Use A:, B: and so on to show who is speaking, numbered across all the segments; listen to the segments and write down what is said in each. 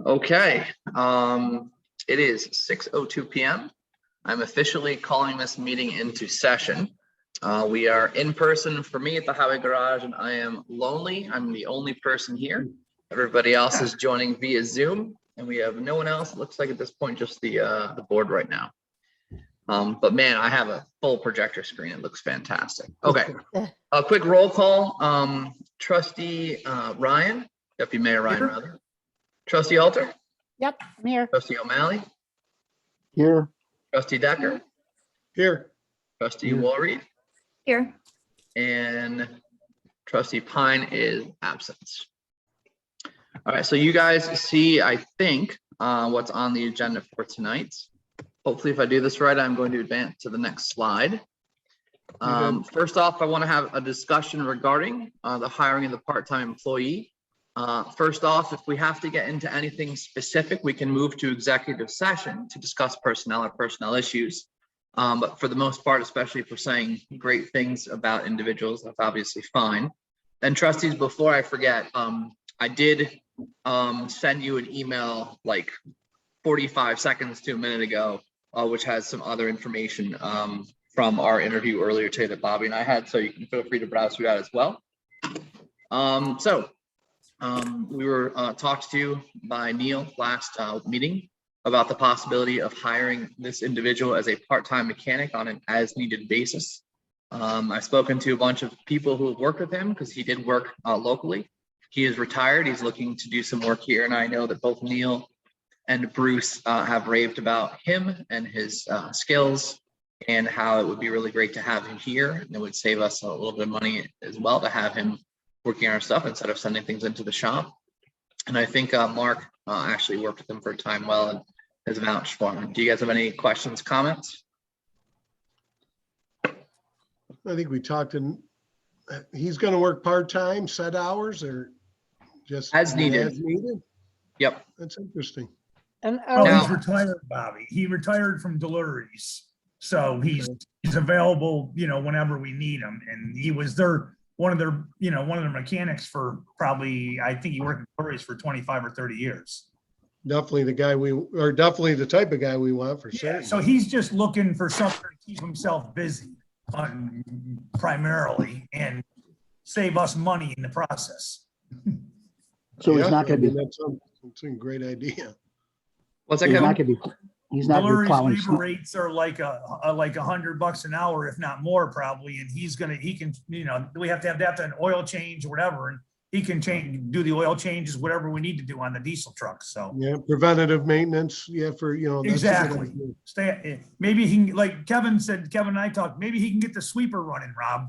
A: Okay, it is 6:02 p.m. I'm officially calling this meeting into session. We are in person for me at the Highway Garage, and I am lonely. I'm the only person here. Everybody else is joining via Zoom, and we have no one else. It looks like at this point, just the board right now. But man, I have a full projector screen. It looks fantastic. Okay, a quick roll call. Trustee Ryan, Deputy Mayor Ryan, rather. Trustee Alter.
B: Yep, I'm here.
A: Trustee O'Malley.
C: Here.
A: Trustee Decker.
C: Here.
A: Trustee
C: Here.
A: Walreed.
B: Here.
A: And Trustee Pine is absent. All right, so you guys see, I think, what's on the agenda for tonight. Hopefully, if I do this right, I'm going to advance to the next slide. First off, I want to have a discussion regarding the hiring of the part-time employee. First off, if we have to get into anything specific, we can move to executive session to discuss personnel or personnel issues. But for the most part, especially if we're saying great things about individuals, that's obviously fine. And trustees, before I forget, I did send you an email like 45 seconds to a minute ago, which has some other information from our interview earlier today that Bobby and I had. So you can feel free to browse through that as well. We were talked to by Neil last meeting about the possibility of hiring this individual as a part-time mechanic on an as-needed basis. I've spoken to a bunch of people who have worked with him because he did work locally. He is retired. He's looking to do some work here, and I know that both Neil and Bruce have raved about him and his skills and how it would be really great to have him here. And it would save us a little bit of money as well to have him working on our stuff instead of sending things into the shop. And I think Mark actually worked with him for a time well and has vouched for him. Do you guys have any questions, comments?
C: I think we talked, and he's going to work part-time, set hours, or just
A: As needed.
C: As needed?
A: Yep.
C: That's interesting.
B: And
A: Now-
D: He's retired, Bobby. He retired from deliveries. So he's available, whenever we need him. And he was one of their mechanics for probably, I think he worked in deliveries for 25 or 30 years.
C: Definitely definitely the type of guy we want for certain.
D: So he's just looking for something to keep himself busy primarily and save us money in the process.
E: So he's not going to be.
C: That's a great idea.
A: What's that,
E: He's
A: Kevin?
E: not going to be. He's not going to be
D: Deliveries
E: plowing
D: labor
E: snow.
D: rates are like $100 an hour, if not more, probably. And he can, we have to have an oil change or whatever, and he can do the oil changes, whatever we need to do on the diesel truck. So
C: Yeah, preventative maintenance. Yeah, for that's a good
D: exactly.
C: idea.
D: Maybe he can, like Kevin and I talked. Maybe he can get the sweeper running, Rob.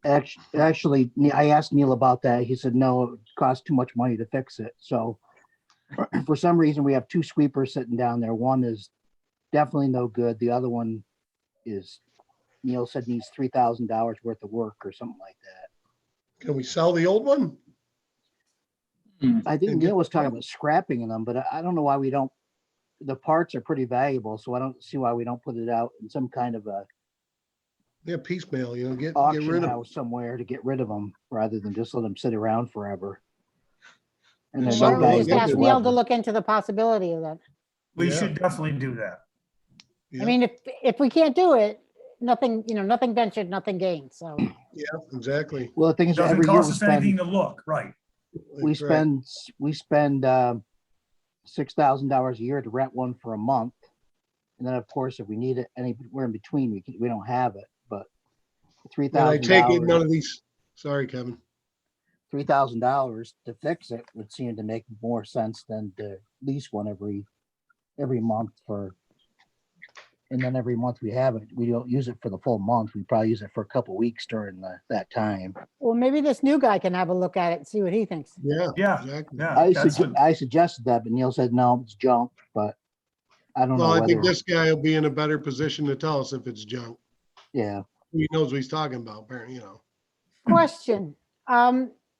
E: Actually, I asked Neil about that. He said, no, it costs too much money to fix it. So for some reason, we have two sweepers sitting down there. One is definitely no good. The other one is, Neil said, needs $3,000 worth of work or something like that.
C: Can we sell the old one?
E: I think Neil was talking about scrapping them, but I don't know why we don't. The parts are pretty valuable, so I don't see why we don't put it out in some kind of a
C: Yeah, piecemeal, get
E: auction
C: rid of
E: house somewhere to get rid of them rather than just let them sit around forever. And then
C: Some
E: one
B: Or
E: guy
B: we
C: guys
B: just
E: gets
B: ask
E: the
B: Neil to
E: weapon.
B: look into the possibility of that.
D: We
C: Yeah.
D: should definitely do that.
C: Yeah.
B: I mean, if we can't do it, nothing ventured, nothing gained. So
C: Yeah, exactly.
E: Well, the thing is,
D: Doesn't
E: every year
D: cost us anything to look, right?
E: we spend $6,000 a year to rent one for a month, and then of course, if we need it anywhere in between, we don't have it. But
C: And I take it none
E: $3,000
C: of these. Sorry, Kevin.
E: $3,000 to fix it would seem to make more sense than to lease one every month and then every month we have it. We don't use it for the full month. We probably use it for a couple weeks during that time.
B: well, maybe this new guy can have a look at it and see what he thinks.
C: Yeah,
D: Yeah.
C: exactly.
D: Yeah.
E: I suggested that, but Neil said no, it's junk. But I don't know
C: Well, I think
E: whether.
C: this guy will be in a better position to tell us if it's junk.
E: Yeah.
C: He knows what he's talking about, apparently,
B: Question,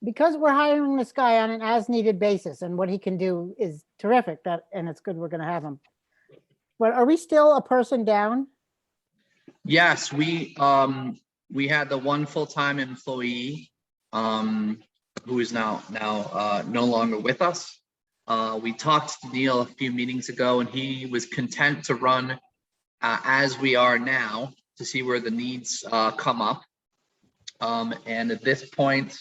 B: because we're hiring this guy on an as-needed basis and what he can do is terrific, and it's good we're gonna have him. But are we still a person down?
A: Yes, we had the one full-time employee who is now no longer with us. We talked to Neil a few meetings ago, and he was content to run as we are now to see where the needs come up. And at this point,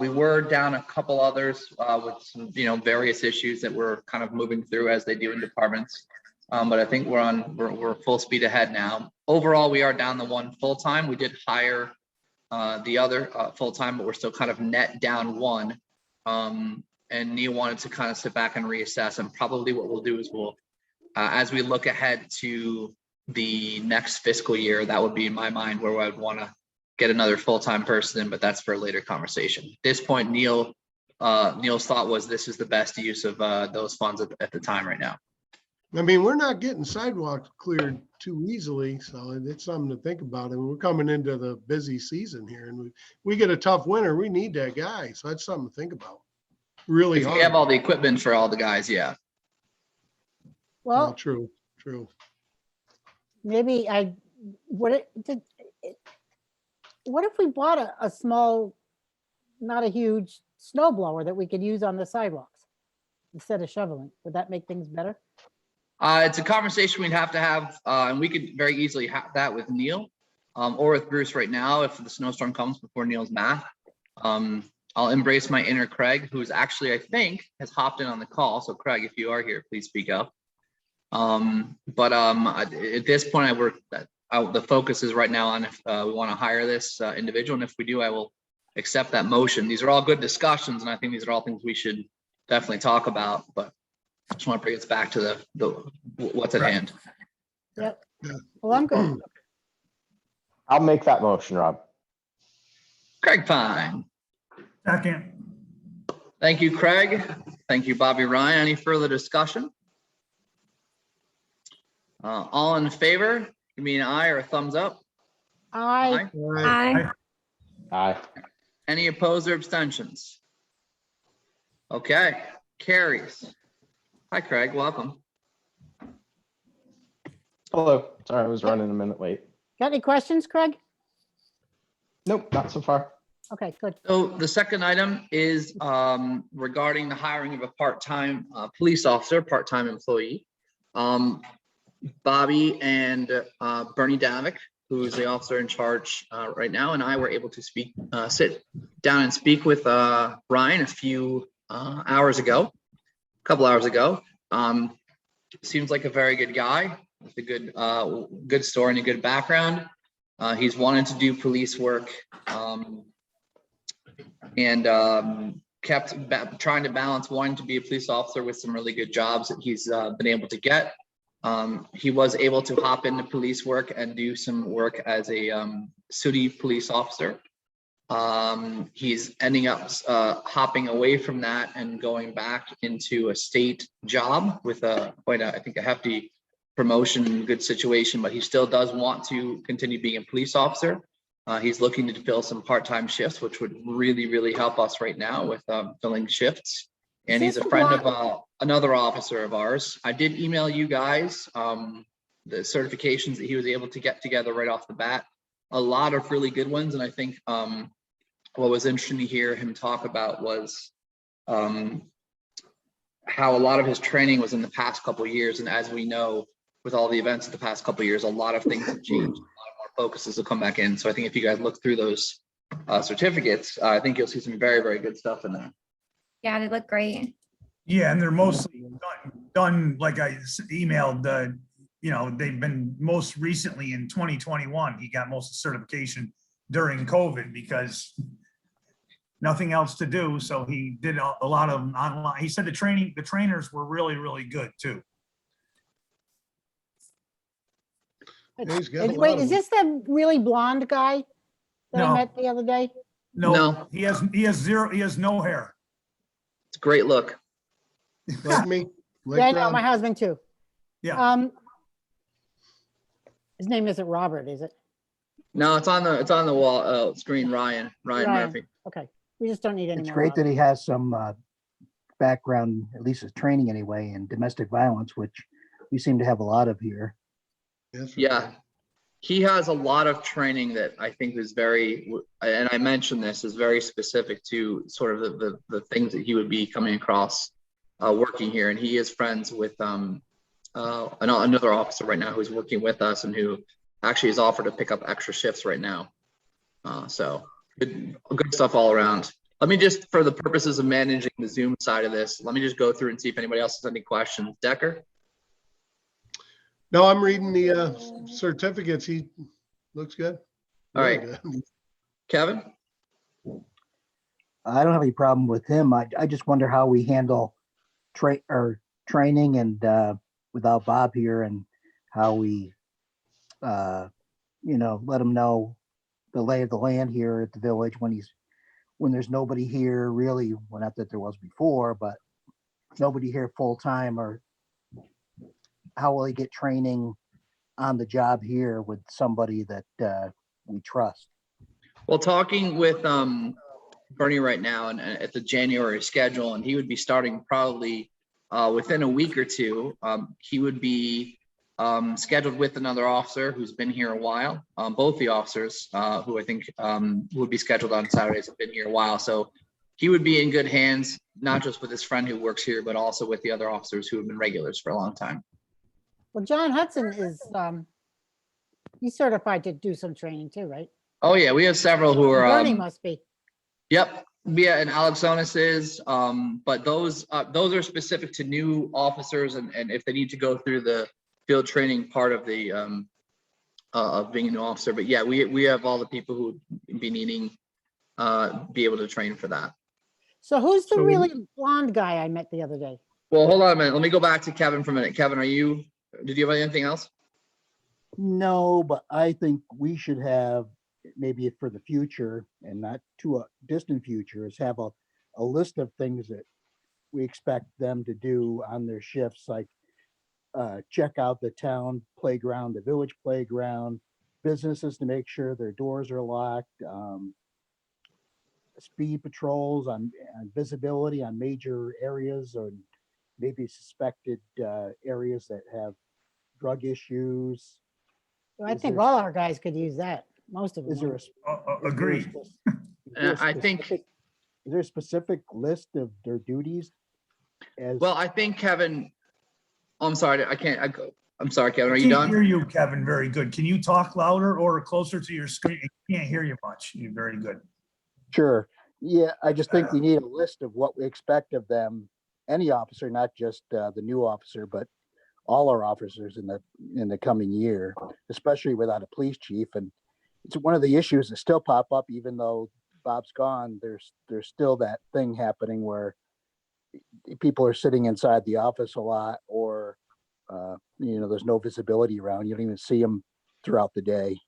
A: we were down a couple others with some, various issues that we're kind of moving through as they do in departments. But I think we're full speed ahead now. Overall, we are down the one full-time. We did hire the other full-time, but we're still kind of net down one. And Neil wanted to kind of sit back and reassess. And probably what we'll do is we'll, as we look ahead to the next fiscal year, that would be in my mind where I'd want to get another full-time person in, but that's for a later conversation. At this point, Neil's thought was this is the best use of those funds at the time right now.
C: I mean, we're not getting sidewalks cleared too easily, so it's something to think about. And we're coming into the busy season here, and we get a tough winter. We need that guy, so that's something to think about. Really
A: If
C: hard.
A: we have all the equipment for all the guys, yeah.
C: Well,
B: Well,
C: true.
B: maybe what if we bought a small, not a huge snow blower that we could use on the sidewalks instead of shoveling? Would that make things better?
A: It's a conversation we'd have to have, and we could very easily have that with Neil or with Bruce right now if the snowstorm comes before Neil's math. I'll embrace my inner Craig, who's actually, I think, has hopped in on the call. So Craig, if you are here, please speak up. But at this point, the focus is right now on if we want to hire this individual, and if we do, I will accept that motion. These are all good discussions, and I think these are all things we should definitely talk about. But I just want to bring us back to the what's at hand.
B: Yep. Well, I'm good.
F: I'll make that motion, Rob.
A: Craig Pine.
D: Second.
A: Thank you, Craig. Thank you, Bobby Ryan. Any further discussion? All in favor? Give me an aye or a thumbs up.
B: I
C: Right.
F: Aye.
A: Any opposed or abstentions? Okay, carries. Hi, Craig. Welcome.
F: Hello. Sorry, I was running a minute late.
B: got any questions, Craig?
F: Nope, not so far.
B: Okay, good.
A: So the second item is regarding the hiring of a part-time police officer, part-time employee. Bobby and Bernie Davick, who is the officer in charge right now, and I were able to sit down and speak with Ryan a few hours ago, a couple hours ago. Seems like a very good guy with a good story and a good background. He's wanted to do police work and kept trying to balance wanting to be a police officer with some really good jobs that he's been able to get. He was able to hop into police work and do some work as a city police officer. He's ending up hopping away from that and going back into a state job with I think a hefty promotion and good situation, but he still does want to continue being a police officer. He's looking to fill some part-time shifts, which would really, really help us right now with filling shifts. And he's a friend of another officer of ours. I did email you guys the certifications that he was able to get together right off the bat. A lot of really good ones. And I think what was interesting to hear him talk about was how a lot of his training was in the past couple of years. And as we know, with all the events of the past couple of years, a lot of things have changed. A lot of more focuses will come back in. So I think if you guys look through those certificates, I think you'll see some very, very good stuff in there.
G: Yeah, they look great.
D: Yeah, and they're mostly done like I emailed, they've been most recently in 2021. He got most of the certification during COVID because nothing else to do. So he did a lot of them online. He said the trainers were really, really good too.
C: He's got a lot
B: Wait,
C: of
B: is
C: them.
B: this the really blonde guy that
D: No.
B: I met the other day?
A: No.
D: He has no hair.
A: It's a great look.
C: Like me. Like
B: Yeah, I know,
C: Rob.
B: my husband too.
D: Yeah.
B: His name isn't Robert, is it?
A: No, it's on the wall screen. Ryan Murphy.
B: Okay, we just don't need any
E: It's
B: more.
E: great that
B: Robert.
E: he has some background, at least his training anyway, in domestic violence, which we seem to have a lot of here.
C: Yes,
A: Yeah, he has a lot of training that I think is very, and I mentioned this, is very specific to sort of the things that he would be coming across working here, and he is friends with another officer right now who's working with us and who actually has offered to pick up extra shifts right now. So good stuff all around. Let me just, for the purposes of managing the Zoom side of this, let me just go through and see if anybody else has any questions. Decker?
C: No, I'm reading the certificates. He looks good.
A: All
C: Really
A: right.
C: good.
A: Kevin?
E: I don't have any problem with him. I just wonder how we handle training and without Bob here, and how we let him know the lay of the land here at the village when there's nobody here really. Well, not that there was before, but nobody here full time, or how will he get training on the job here with somebody that we trust?
A: Well, talking with Bernie right now and at the January schedule, and he would be starting probably within a week or two. He would be scheduled with another officer who's been here a while. Both the officers who I think would be scheduled on Saturdays have been here a while. So he would be in good hands, not just with his friend who works here, but also with the other officers who have been regulars for a long time.
B: Well, John Hudson is, he's certified to do some training too, right?
A: Oh yeah, we have several who are.
B: Bernie must be.
A: Yep. Yeah, and Alexonis is, but those are specific to new officers, and if they need to go through the field training part of the of being a new officer. But yeah, we have all the people who would be needing be able to train for that.
B: So who's the
C: So-
B: really blonde guy I met the other day?
A: Well, hold on a minute. Let me go back to Kevin for a minute. Kevin, did you have anything else?
E: No, but I think we should have, maybe for the future and not too a distant future, is have a list of things that we expect them to do on their shifts, like check out the town playground, the village playground, businesses to make sure their doors are locked, speed patrols on visibility on major areas, or maybe suspected areas that have drug issues.
B: I
E: Is
B: think
E: there-
B: all our guys could use that. Most of them.
E: Is there a
B: would.
E: is there a
D: Agreed.
E: spec- is there a
A: I think-
E: specific- Is there a specific list of their duties? As
A: Well, I think Kevin. I'm sorry, I'm sorry, Kevin. Are
D: I
A: you
D: can't
A: done?
D: hear you, Kevin, very good. Can you talk louder or closer to your screen? I can't hear you much. You're very good.
E: Sure. Yeah, I just think we need a list of what we expect of them, any officer, not just the new officer, but all our officers in the coming year, especially without a police chief. And it's one of the issues that still pop up, even though Bob's gone. There's still that thing happening where people are sitting inside the office a lot, or there's no visibility around. You don't even see them throughout the day.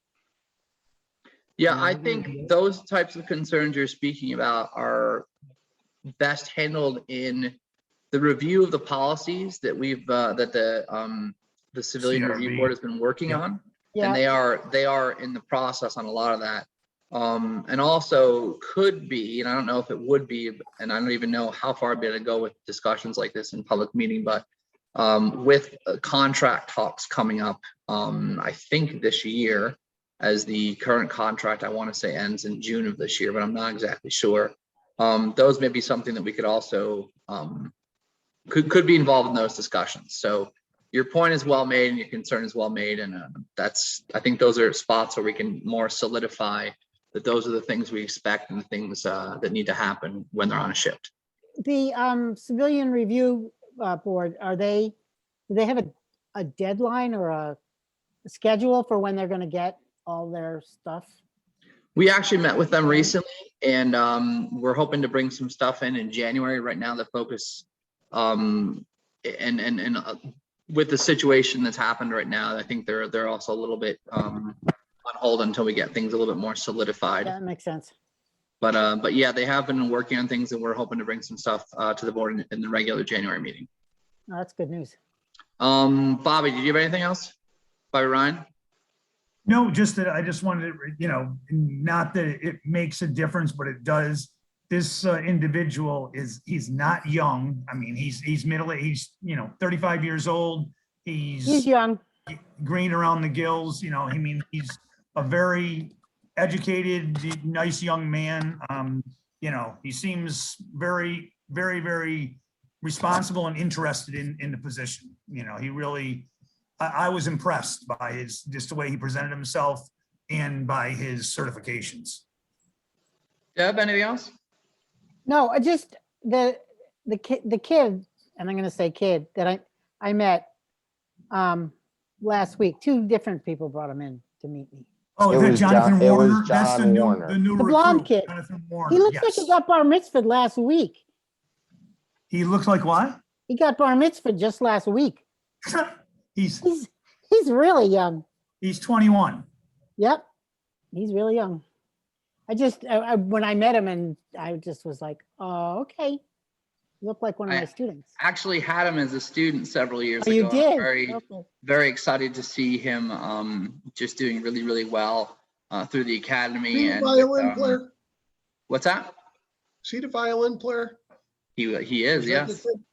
A: Yeah, I think those types of concerns you're speaking about are best handled in the review of the policies that the Civilian Review
D: CRB.
A: Board has been working
D: Yeah.
A: on.
B: Yeah.
A: And they are in the process on a lot of that. And also could be, and I don't know if it would be, and I don't even know how far I'd be able to go with discussions like this in public meeting, but with contract talks coming up, I think this year, as the current contract, I want to say, ends in June of this year, but I'm not exactly sure. Those may be something that we could also could be involved in those discussions. So your point is well made and your concern is well made, and I think those are spots where we can more solidify that those are the things we expect and the things that need to happen when they're on a shift.
B: The Civilian Review Board, do they have a deadline or a schedule for when they're going to get all their stuff?
A: We actually met with them recently, and we're hoping to bring some stuff in January. Right now, the focus and with the situation that's happened right now, I think they're also a little bit on hold until we get things a little bit more solidified.
B: That makes sense.
A: But yeah, they have been working on things, and we're hoping to bring some stuff to the board in the regular January meeting.
B: Oh, that's good news.
A: Bobby, did you have anything else? Bobby Ryan?
D: No, just that I just wanted to, not that it makes a difference, but it does. This individual he's not young. I mean, he's middle-aged, 35 years old.
B: He's young.
D: Green around the gills, he's a very educated, nice young man. He seems very, very, very responsible and interested in the position. You know, he really, I was impressed by just the way he presented himself and by his certifications.
A: Deb, anything else?
B: No, I just, the kid, and I'm gonna say kid, that I met last week, 2 different people brought him in to meet me.
D: Oh,
F: It
D: is that
F: was
D: Jonathan
F: It was
D: Warner? That's the
F: John
D: new,
F: Warner.
D: the new
B: The blonde
D: recruit,
B: kid.
D: Jonathan Warner.
B: He looks like
D: yes.
B: he got bar mitzvahed last week.
D: He looks like what?
B: He got bar mitzvahed just last week.
D: He's
B: He's really young.
D: 21.
B: Yep, he's really young. When I met him, and I just was like, oh, okay. Looked like one of my students.
A: Actually had him as a student several years
B: Oh,
A: ago.
B: you
A: I'm
B: did?
A: Very,
B: Okay.
A: very excited to see him just doing really, really well through the academy.
C: See the
A: And
C: violin
A: with,
C: player?
A: what's that?
C: See the violin player?
A: He is,
C: that
A: yes.
C: the thing?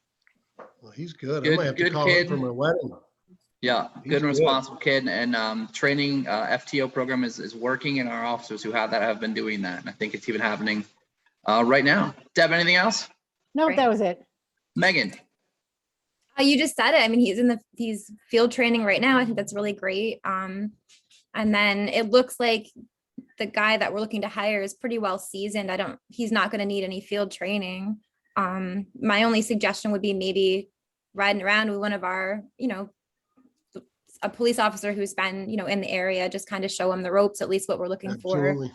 C: Well, he's good. I
A: Good-
C: might have to
A: good
C: call
A: kid.
C: him for my wedding.
A: Yeah,
C: He's
A: good and
C: good.
A: responsible kid, and training FTO program is working, and our officers who have that have been doing that. And I think it's even happening right now. Deb, anything else?
B: No,
G: Right.
B: that was it.
A: Megan,
G: You just said it. I mean, he's field training right now. I think that's really great. And then it looks like the guy that we're looking to hire is pretty well seasoned. He's not going to need any field training. My only suggestion would be maybe riding around with one of our, a police officer who's been, in the area, just kind of show him the ropes, at least what we're looking for.
C: Absolutely.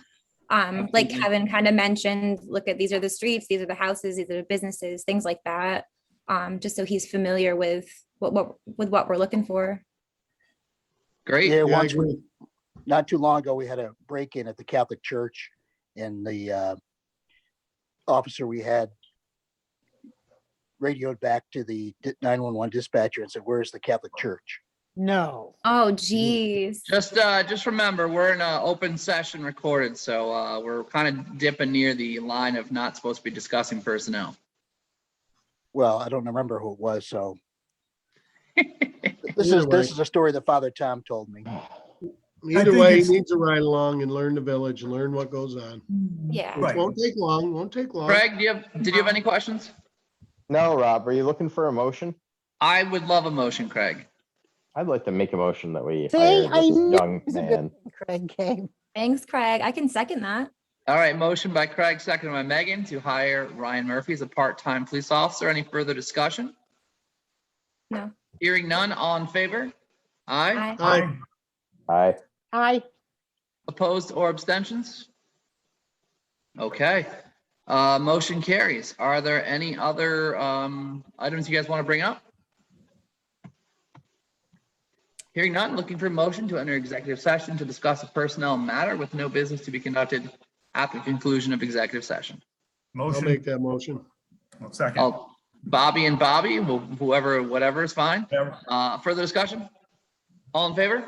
G: Like
A: Absolutely.
G: Kevin kind of mentioned, look at, these are the streets, these are the houses, these are the businesses, things like that. Just so he's familiar with what we're looking for.
A: great.
E: Yeah,
C: Yeah, I
E: once
C: agree.
E: not too long ago, we had a break-in at the Catholic Church, and the officer we had radioed back to the 911 dispatcher and said, "Where's the Catholic Church?"
B: No.
G: Oh, geez.
A: Just remember, we're in an open session recorded, so we're kind of dipping near the line of not supposed to be discussing personnel.
E: Well, I don't remember who it was, so this
C: Either way.
E: is a story that Father Tom told me.
C: Either
D: think
C: way, he
D: it's-
C: needs to ride along and learn the village and learn what goes on.
G: Yeah.
C: Which
D: Right.
C: won't take long, won't take long.
A: Craig, did you have any questions?
F: No, Rob, are you looking for a motion?
A: I would love a motion, Craig.
F: I'd like to make a motion that we
B: See,
F: hire
B: I
F: this
B: knew
F: young
B: it was a good
F: man.
B: Craig came.
G: Thanks, Craig. I can second that.
A: All right, motion by Craig, seconded by Megan to hire Ryan Murphy as a part-time police officer. Any further discussion?
G: No.
A: Hearing none, all in favor? Aye.
G: Aye.
C: Aye.
F: Aye.
B: Aye.
A: Opposed or abstentions? Okay, motion carries. Are there any other items you guys want to bring up? Hearing none, looking for a motion to enter executive session to discuss a personnel matter with no business to be conducted at the conclusion of executive session.
C: I'll
D: Motion.
C: make that motion.
D: Second.
A: Bobby and Bobby, whoever, whatever is fine.
D: Yeah.
A: Further discussion? All in favor?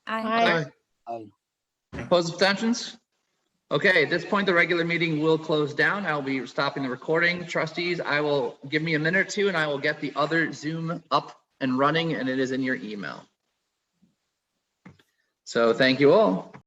G: Aye.
B: Aye.
A: Opposed, abstentions? Okay, at this point, the regular meeting will close down. I'll be stopping the recording. Trustees, give me a minute or two and I will get the other Zoom up and running, and it is in your email. So thank you all.